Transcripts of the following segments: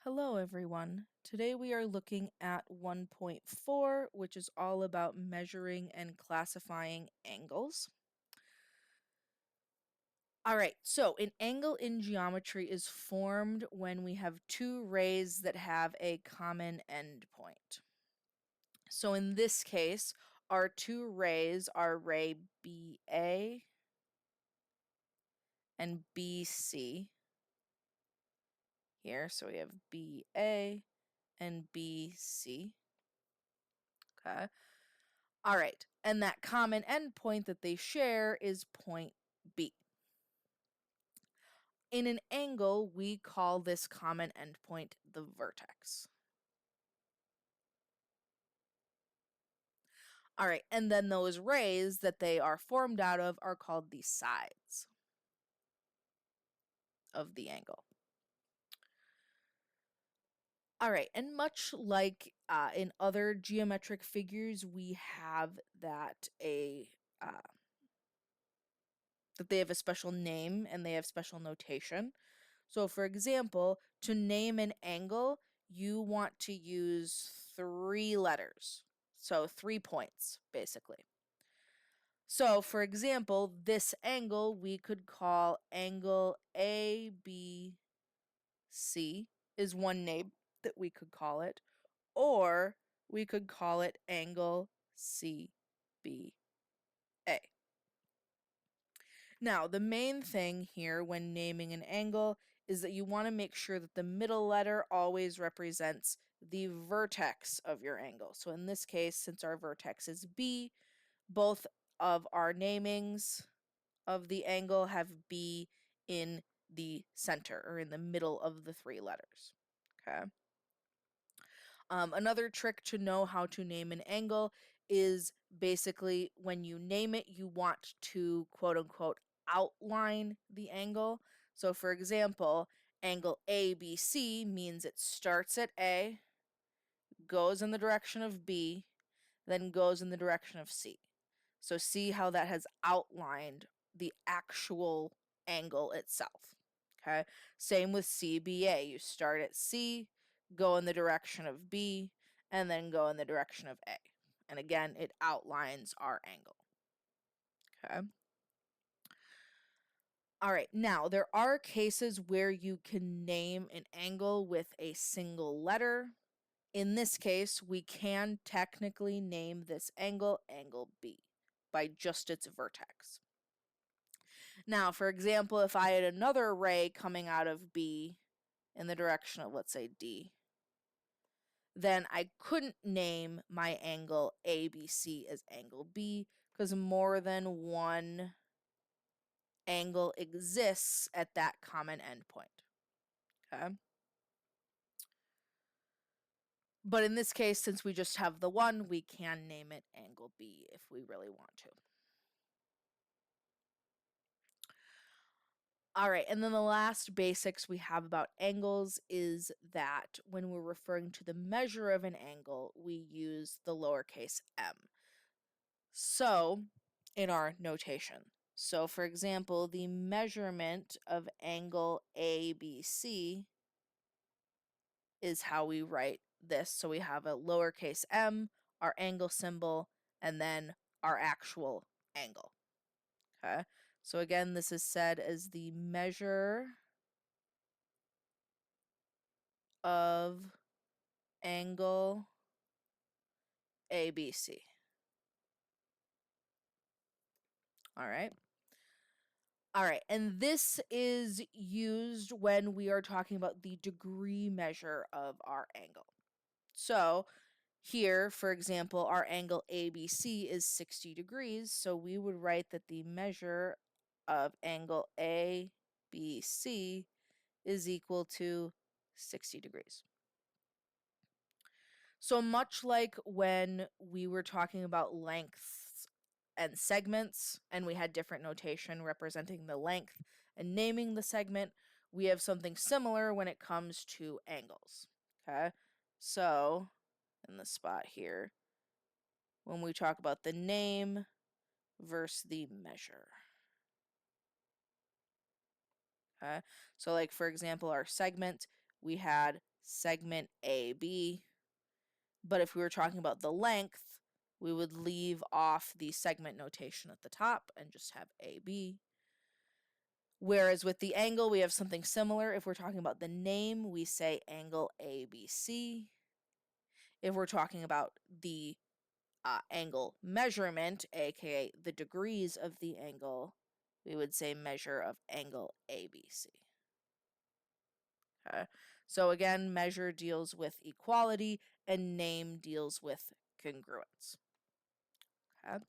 Hello everyone. Today we are looking at 1.4, which is all about measuring and classifying angles. Alright, so an angle in geometry is formed when we have two rays that have a common endpoint. So in this case, our two rays are ray BA and BC here. So we have BA and BC. Okay. All right, and that common endpoint that they share is point B. In an angle, we call this common endpoint the vertex. All right, and then those rays that they are formed out of are called the sides of the angle. All right, and much like in other geometric figures, we have that that they have a special name and they have special notation. So for example, to name an angle, you want to use 3 letters. So 3 points, basically. So for example, this angle we could call angle ABC is one name that we could call it, or we could call it angle CBA. Now, the main thing here when naming an angle is that you want to make sure that the middle letter always represents the vertex of your angle. So in this case, since our vertex is B, both of our namings of the angle have B in the center or in the middle of the 3 letters. Okay. Another trick to know how to name an angle is basically when you name it, you want to quote unquote outline the angle. So, for example, angle ABC means it starts at A, goes in the direction of B, then goes in the direction of C. So, see how that has outlined the actual angle itself. Okay, same with CBA. You start at C, go in the direction of B, and then go in the direction of A. And again, it outlines our angle. Okay. All right, now there are cases where you can name an angle with a single letter. In this case, we can technically name this angle angle B by just its vertex. Now, for example, if I had another ray coming out of B in the direction of, let's say, D, then I couldn't name my angle ABC as angle B because more than one angle exists at that common endpoint. Okay. But in this case, since we just have the one, we can name it angle B if we really want to. All right, and then the last basics we have about angles is that when we're referring to the measure of an angle, we use the lowercase m. So, in our notation. So, for example, the measurement of angle ABC is how we write this. So, we have a lowercase m, our angle symbol, and then our actual angle. Okay. So, again, this is said as the measure of angle ABC. All right. All right, and this is used when we are talking about the degree measure of our angle. So here, for example, our angle ABC is 60 degrees, so we would write that the measure of angle ABC is equal to 60 degrees. So much like when we were talking about lengths and segments, and we had different notation representing the length and naming the segment, we have something similar when it comes to angles. Okay, so in the spot here, when we talk about the name versus the measure. Okay, so like for example, our segment, we had segment AB. But if we were talking about the length, we would leave off the segment notation at the top and just have AB. Whereas with the angle, we have something similar. If we're talking about the name, we say angle ABC. If we're talking about the angle measurement, aka the degrees of the angle, we would say measure of angle ABC. Okay. So again, measure deals with equality and name deals with congruence. Okay.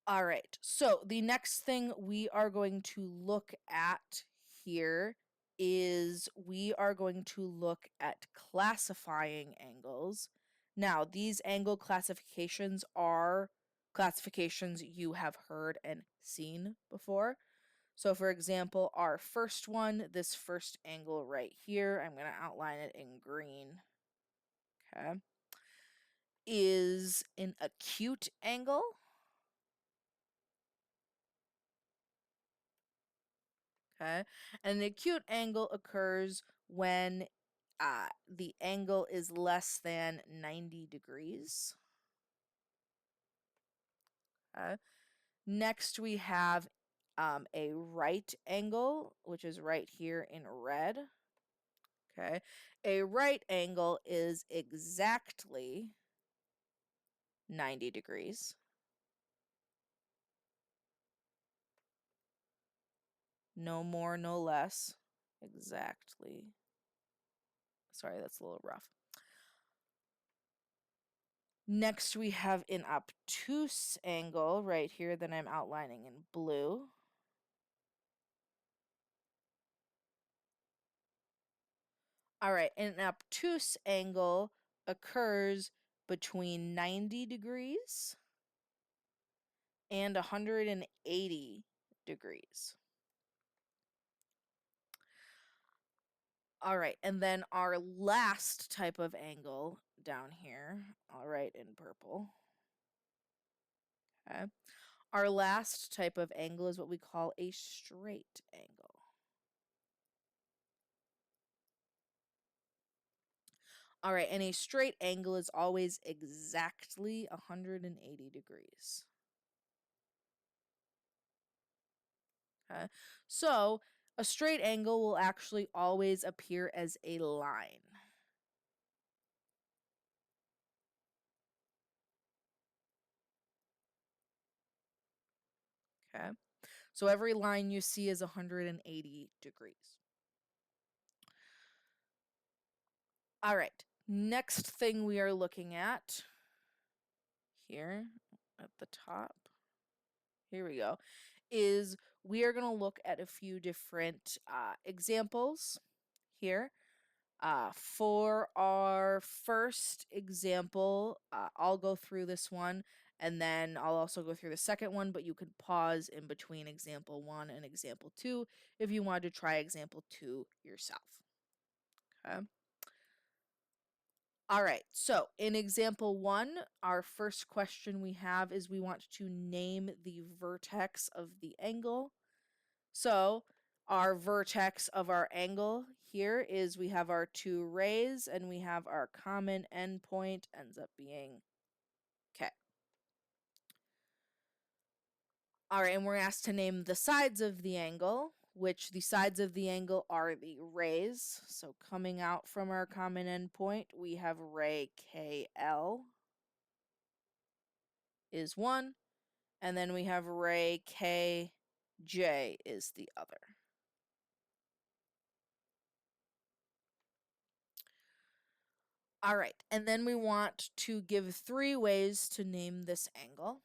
All right, so the next thing we are going to look at here is we are going to look at classifying angles. Now, these angle classifications are classifications you have heard and seen before. So for example, our first one, this first angle right here, I'm going to outline it in green, okay, is an acute angle. Okay, and an acute angle occurs when the angle is less than 90 degrees. Okay. Next, we have a right angle, which is right here in red. Okay, a right angle is exactly 90 degrees. No more, no less. Exactly. Sorry, that's a little rough. Next, we have an obtuse angle right here that I'm outlining in blue. All right, an obtuse angle occurs between 90 degrees and 180 degrees. All right, and then our last type of angle down here, all right, in purple. Okay. Our last type of angle is what we call a straight angle. All right, and a straight angle is always exactly 180 degrees. Okay, so a straight angle will actually always appear as a line. Okay, so every line you see is 180 degrees. All right, next thing we are looking at here at the top, here we go, is we are going to look at a few different examples here. For our first example, I'll go through this one and then I'll also go through the second one, but you could pause in between example 1 and example 2 if you wanted to try example 2 yourself. Okay. All right, so in example 1, our first question we have is we want to name the vertex of the angle. So our vertex of our angle here is we have our two rays and we have our common endpoint ends up being K. All right, and we're asked to name the sides of the angle, which the sides of the angle are the rays. So coming out from our common endpoint, we have ray KL is one, and then we have ray KJ is the other. All right, and then we want to give 3 ways to name this angle.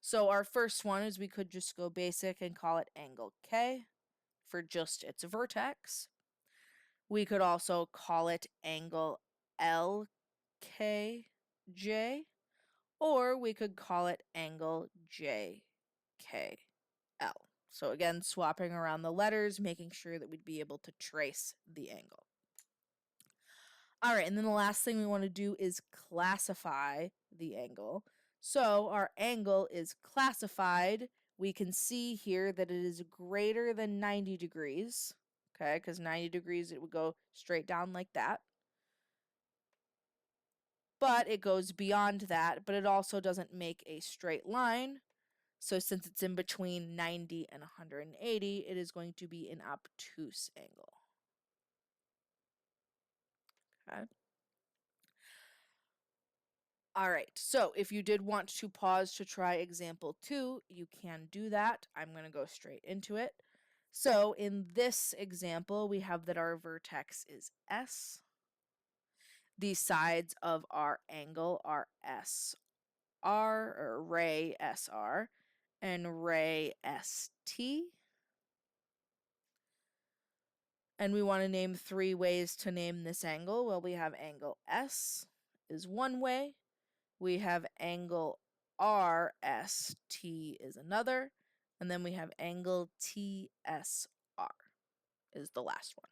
So our first one is we could just go basic and call it angle K for just its vertex. We could also call it angle LKJ, or we could call it angle JKL. So again, swapping around the letters, making sure that we'd be able to trace the angle. All right, and then the last thing we want to do is classify the angle. So our angle is classified. We can see here that it is greater than 90 degrees. okay, because 90 degrees, it would go straight down like that. But it goes beyond that, but it also doesn't make a straight line. So since it's in between 90 and 180, it is going to be an obtuse angle. Okay. All right, so if you did want to pause to try example 2, you can do that. I'm going to go straight into it. So in this example, we have that our vertex is S. The sides of our angle are SR, or ray SR, and ray ST. And we want to name 3 ways to name this angle. Well, we have angle S is one way. We have angle RST is another. And then we have angle TSR is the last one.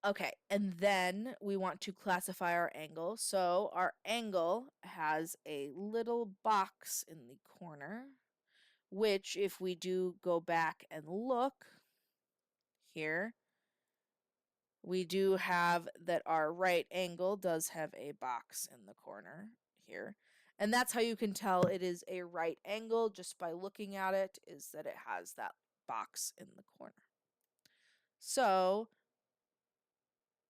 Okay, and then we want to classify our angle. So our angle has a little box in the corner, which if we do go back and look here, we do have that our right angle does have a box in the corner here. And that's how you can tell it is a right angle just by looking at it, is that it has that box in the corner. So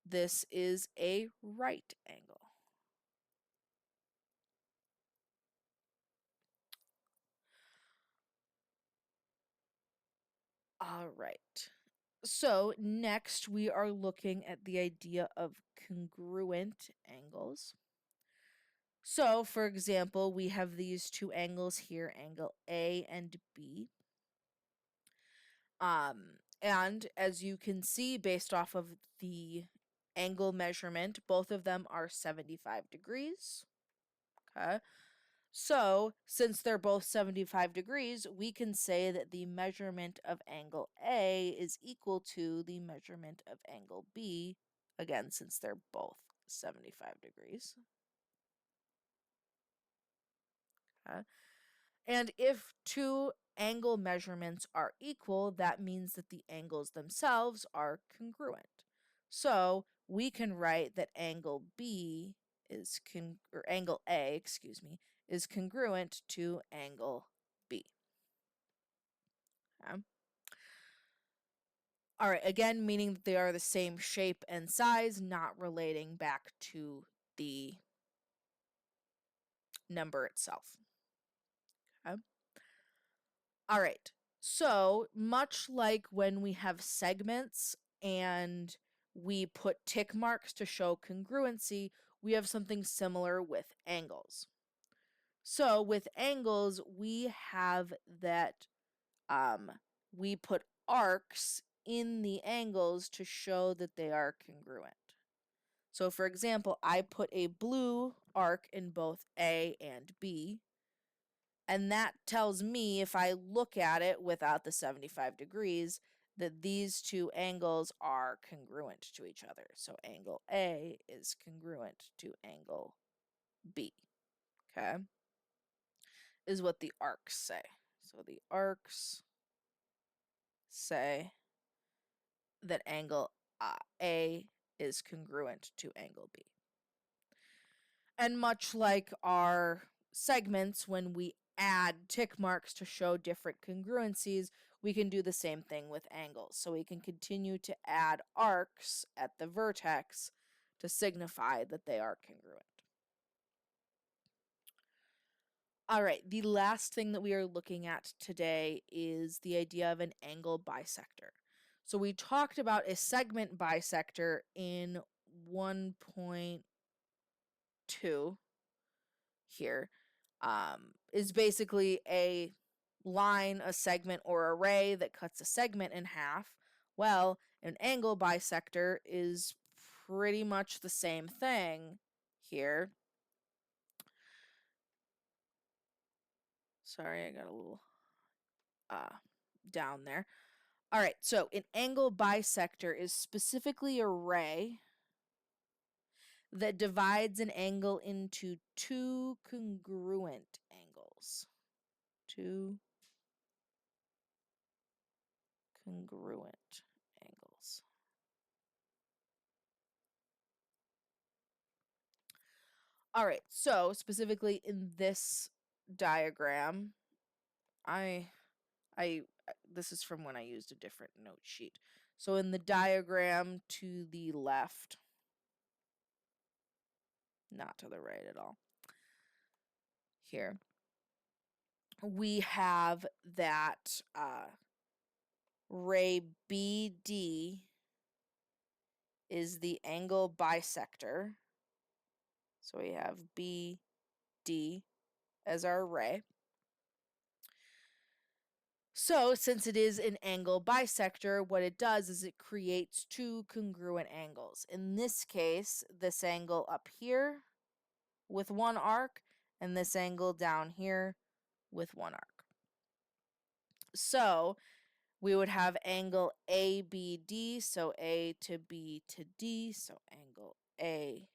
this is a right angle. All right. So next we are looking at the idea of congruent angles. So for example, we have these 2 angles here, angle A and B. And as you can see, based off of the angle measurement, both of them are 75 degrees. Okay. So, since they're both 75 degrees, we can say that the measurement of angle A is equal to the measurement of angle B, again, since they're both 75 degrees. Okay. And if 2 angle measurements are equal, that means that the angles themselves are congruent. So we can write that angle B is or angle A, excuse me, is congruent to angle B. Okay. All right, again, meaning that they are the same shape and size, not relating back to the number itself. Okay. All right. So, much like when we have segments and we put tick marks to show congruency, we have something similar with angles. So, with angles, we have that we put arcs in the angles to show that they are congruent. So, for example, I put a blue arc in both A and B. And that tells me, if I look at it without the 75 degrees, that these 2 angles are congruent to each other. So angle A is congruent to angle B. Okay? Is what the arcs say. So the arcs say that angle A is congruent to angle B. And much like our segments, when we add tick marks to show different congruencies, we can do the same thing with angles. So we can continue to add arcs at the vertex to signify that they are congruent. All right, the last thing that we are looking at today is the idea of an angle bisector. So we talked about a segment bisector in 1.2 here. Is basically a line, a segment, or array that cuts a segment in half. Well, an angle bisector is pretty much the same thing here. Sorry, I got a little down there. All right, so an angle bisector is specifically a ray that divides an angle into 2 congruent angles. 2 congruent angles. All right, so specifically in this diagram, this is from when I used a different note sheet. So in the diagram to the left, not to the right at all, here, we have that ray BD is the angle bisector. So we have BD as our ray. So since it is an angle bisector, what it does is it creates two congruent angles. In this case, this angle up here with one arc, and this angle down here with one arc. So we would have angle ABD, so A to B to D, so angle ABD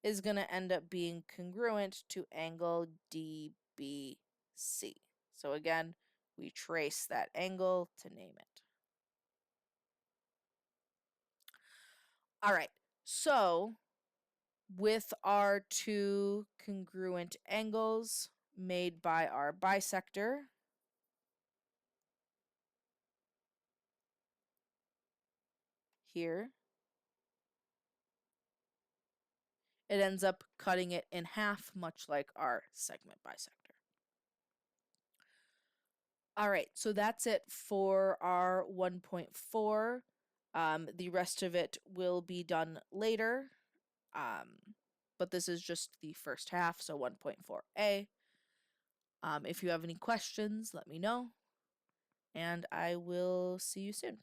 is going to end up being congruent to angle DBC. So again, we trace that angle to name it. All right, so with our two congruent angles made by our bisector, here, it ends up cutting it in half, much like our segment bisector. All right, so that's it for our 1.4. The rest of it will be done later, but this is just the first half, so 1.4a. If you have any questions, let me know, and I will see you soon.